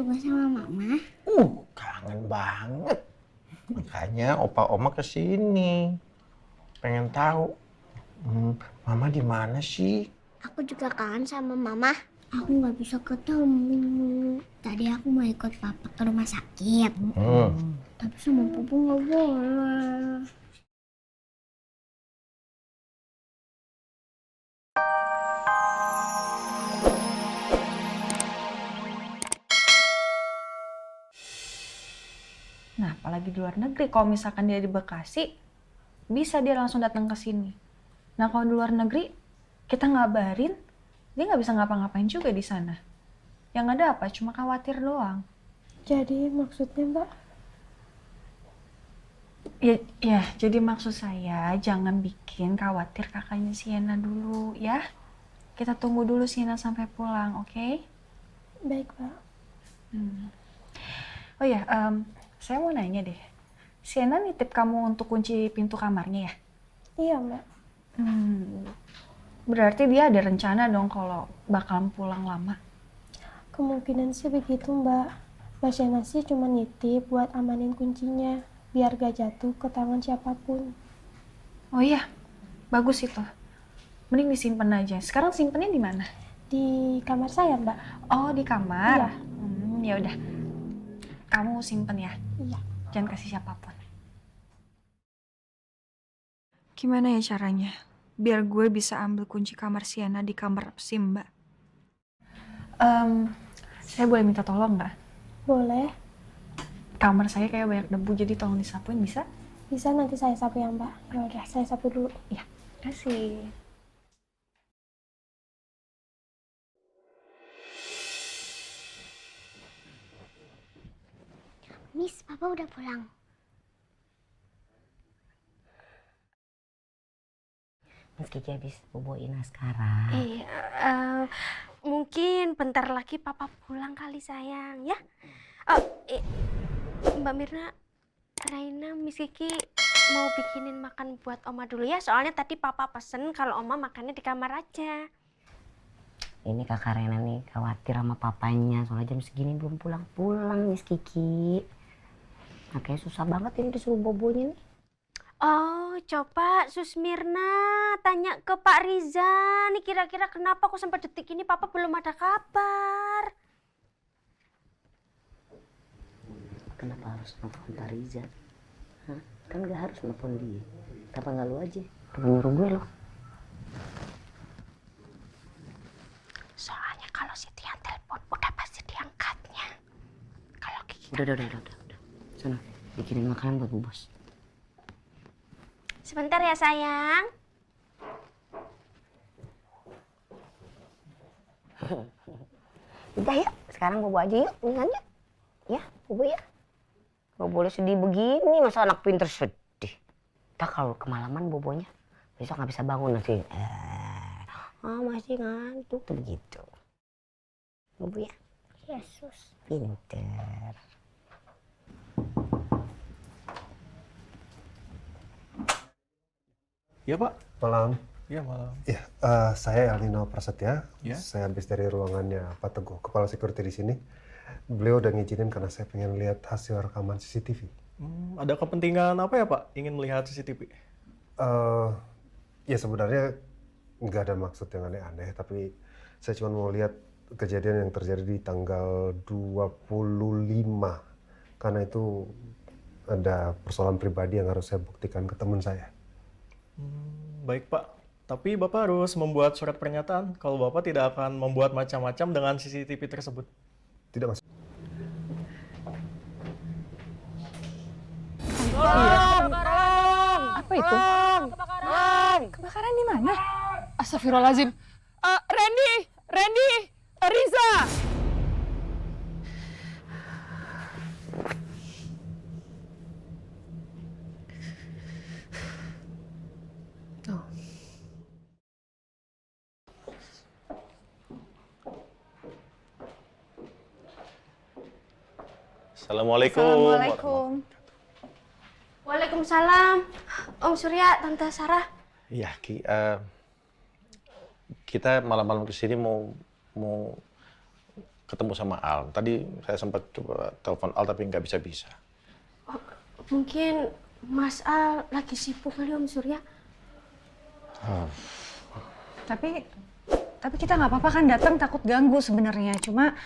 rumah sama mama? Kangen banget. Makanya opa oma kesini. Pengen tahu, mama di mana sih? Aku juga kangen sama mama. Aku nggak bisa ketemu. Tadi aku mau ikut papa ke rumah sakit. Tapi sama papa nggak boleh. Nah, apalagi di luar negeri, kalau misalkan dia di Bekasi, bisa dia langsung datang ke sini. Nah, kalau di luar negeri, kita ngabarin, dia nggak bisa ngapa-ngapain juga di sana. Yang ada apa? Cuma khawatir doang. Jadi maksudnya Mbak? Ya, jadi maksud saya jangan bikin khawatir kakaknya Sienna dulu, ya. Kita tunggu dulu Sienna sampai pulang, oke? Baik Mbak. Oh ya, saya mau nanya deh. Sienna nitip kamu untuk kunci pintu kamarnya ya? Iya Mbak. Berarti dia ada rencana dong kalau bakalan pulang lama. Kemungkinan sih begitu Mbak. Mbak Shena sih cuma nitip buat amanin kuncinya, biar gak jatuh ke tangan siapapun. Oh iya, bagus itu. Mending disimpan aja. Sekarang simpennya di mana? Di kamar saya Mbak. Oh, di kamar. Iya. Ya udah. Kamu simpen ya. Iya. Jangan kasih siapapun. Gimana ya caranya? Biar gue bisa ambil kunci kamar Sienna di kamar Simba. Saya boleh minta tolong nggak? Boleh. Kamar saya kayak banyak debu, jadi tolong disapuin, bisa? Bisa, nanti saya sapu ya Mbak. Ya udah, saya sapu dulu. Ya, kasih. Miss, papa udah pulang. Miss Kiki habis boboin askara. Iya, mungkin bentar lagi papa pulang kali sayang, ya. Mbak Mirna, Raina, Miss Kiki mau bikinin makan buat Oma dulu ya. Soalnya tadi papa pesen kalau Oma makannya di kamar aja. Ini kakak Rena nih khawatir sama papanya, soalnya jam segini belum pulang-pulang Miss Kiki. Makanya susah banget ini disuruh bobonya nih. Oh, coba Sus Mirna tanya ke Pak Riza. Nih kira-kira kenapa kok sampai detik ini papa belum ada kabar? Kenapa harus nelfon Pak Riza? Hah? Kan gak harus nelfon dia. Kenapa gak lu aja? Kenapa nyuruh gue loh? Soalnya kalau si Tian telepon udah pasti diangkatnya. Kalau Kiki Udah. Sana, bikinin makanan buat Bu Bos. sebentar ya sayang. Udah ya, sekarang bobo aja yuk, mendingan yuk. Ya, bobo ya. Gak boleh sedih begini, masa anak pinter sedih. Ntar kalau kemalaman bobonya, besok gak bisa bangun nanti. Masih ngantuk tuh begitu. Bobo ya. Yesus. Pinter. Iya Pak. Malam. Iya malam. Ya, saya El Nino Prasetya. Ya. Saya habis dari ruangannya Pak Teguh, kepala security di sini. Beliau udah ngizinin karena saya pengen lihat hasil rekaman CCTV. Ada kepentingan apa ya Pak? Ingin melihat CCTV? Ya sebenarnya nggak ada maksud yang aneh-aneh, tapi saya cuma mau lihat kejadian yang terjadi di tanggal 25. Karena itu ada persoalan pribadi yang harus saya buktikan ke teman saya. Baik Pak. Tapi Bapak harus membuat surat pernyataan kalau Bapak tidak akan membuat macam-macam dengan CCTV tersebut. Tidak mas. Apa itu? Kebakaran di mana? Astagfirullahaladzim. Randy, Riza. Assalamualaikum. Assalamualaikum. Waalaikumsalam. Om Surya, Tante Sarah. Iya, Ki. Kita malam-malam kesini mau ketemu sama Al. Tadi saya sempat coba telepon Al tapi nggak bisa-bisa. Mungkin Mas Al lagi sibuk kali Om Surya. Tapi kita nggak apa-apa kan datang, takut ganggu sebenarnya. Cuma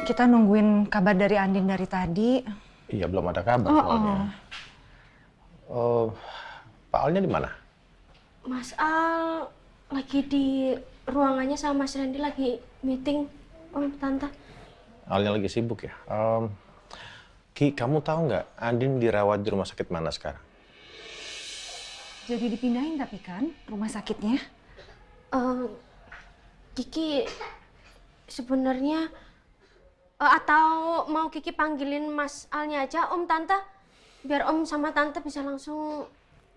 kita nungguin kabar dari Andin dari tadi. Iya, belum ada kabar soalnya. Pak Alnya di mana? Mas Al lagi di ruangannya sama Mas Randy lagi meeting, Om Tante. Alnya lagi sibuk ya. Ki, kamu tahu nggak Andin dirawat di rumah sakit mana sekarang? Jadi dipindahin tapi kan rumah sakitnya? Kiki sebenarnya atau mau Kiki panggilin Mas Alnya aja, Om Tante, biar Om sama Tante bisa langsung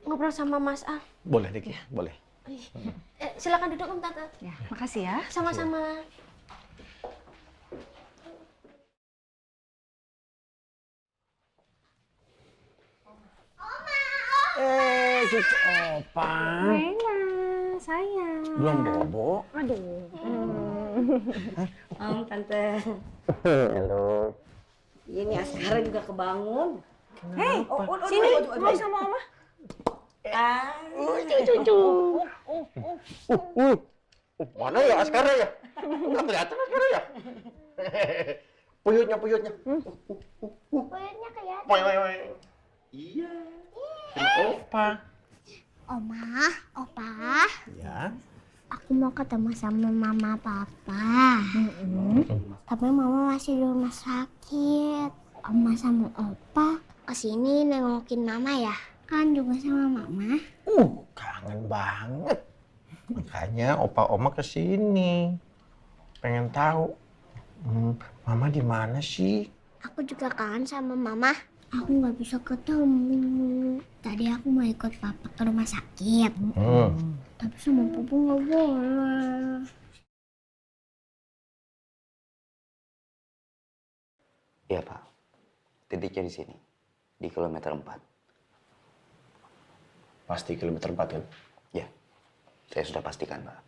ngobrol sama Mas Al. Boleh deh, Ki. Boleh. Silakan duduk Om Tante. Ya, makasih ya. Sama-sama. Cucu Opa. Rena, sayang. Belum bobo. Aduh. Om, Tante. Halo. Ini Askara juga kebangun. Hei, sini mau sama Oma. Cucu. Mana ya Askara ya? Nggak kelihatan Askara ya? Puyutnya. Puyutnya kelihatan. Woy. Iya. Opa. Opa. Ya. Aku mau ketemu sama mama papa. Tapi mama masih di rumah sakit. Oma sama opa kesini nengokin mama ya? Kan juga sama mama. Kangen banget. Makanya opa oma kesini. Pengen tahu. Mama di mana sih? Aku juga kangen sama mama. Aku nggak bisa ketemu. Tadi aku mau ikut papa ke rumah sakit. Tapi sama papa nggak boleh. Iya Pak, titiknya di sini, di kilometer 4. Pasti kilometer 4 kan? Ya, saya sudah pastikan Pak.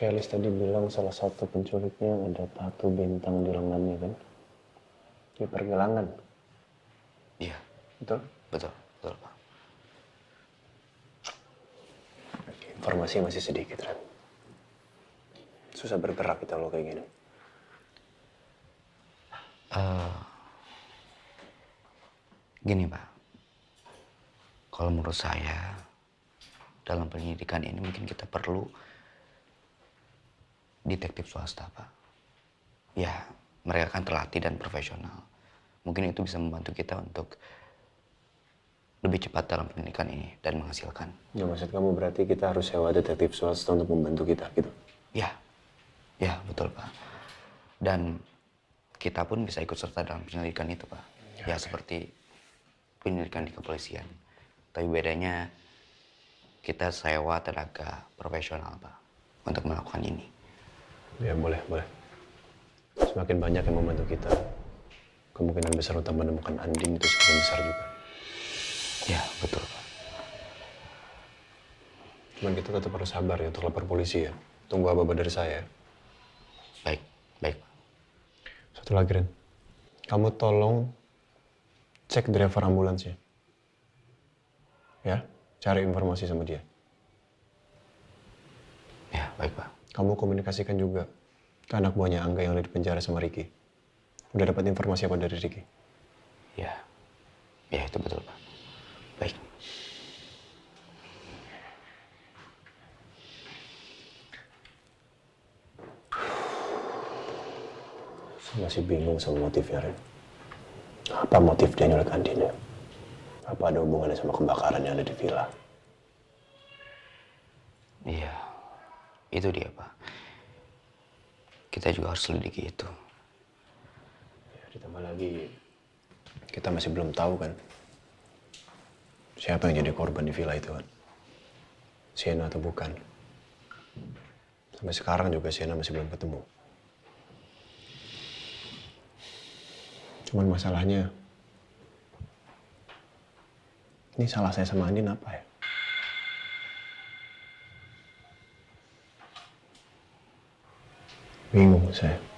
Felis tadi bilang salah satu penculiknya ada tato bintang di lengannya kan? Di pergelangan. Iya. Betul? Betul Pak. Informasi masih sedikit, Ren. Susah bergerak kita lo kayak gini. Gini Pak, kalau menurut saya dalam penyidikan ini mungkin kita perlu detektif swasta Pak. Ya, mereka kan terlatih dan profesional. Mungkin itu bisa membantu kita untuk lebih cepat dalam pendidikan ini dan menghasilkan. Ya, maksud kamu berarti kita harus sewa detektif swasta untuk membantu kita gitu? Ya betul Pak. Dan kita pun bisa ikut serta dalam penyelidikan itu Pak. Ya seperti penyelidikan di kepolisian. Tapi bedanya kita sewa tenaga profesional Pak untuk melakukan ini. Ya boleh. Semakin banyak yang membantu kita, kemungkinan besar untuk menemukan Andin itu semakin besar juga. Ya betul Pak. Cuman kita tetap harus sabar ya untuk lapor polisi ya. Tunggu apa-apa dari saya. Baik Pak. Satu lagi Ren, kamu tolong cek driver ambulansnya. Ya, cari informasi sama dia. Ya baik Pak. Kamu komunikasikan juga ke anak buahnya Angga yang ada di penjara sama Ricky. Udah dapat informasi apa dari Ricky? Ya itu betul Pak. Baik. Saya masih bingung sama motifnya Ren. Apa motif dia nyulik Andin ya? Apa ada hubungannya sama kebakaran yang ada di villa? Iya, itu dia Pak. Kita juga harus selidiki itu. Ya, ditambah lagi, kita masih belum tahu kan siapa yang jadi korban di villa itu kan? Sienna atau bukan? Sampai sekarang juga Sienna masih belum ketemu. Cuman masalahnya, ini salah saya sama Andin apa ya? Bingung saya.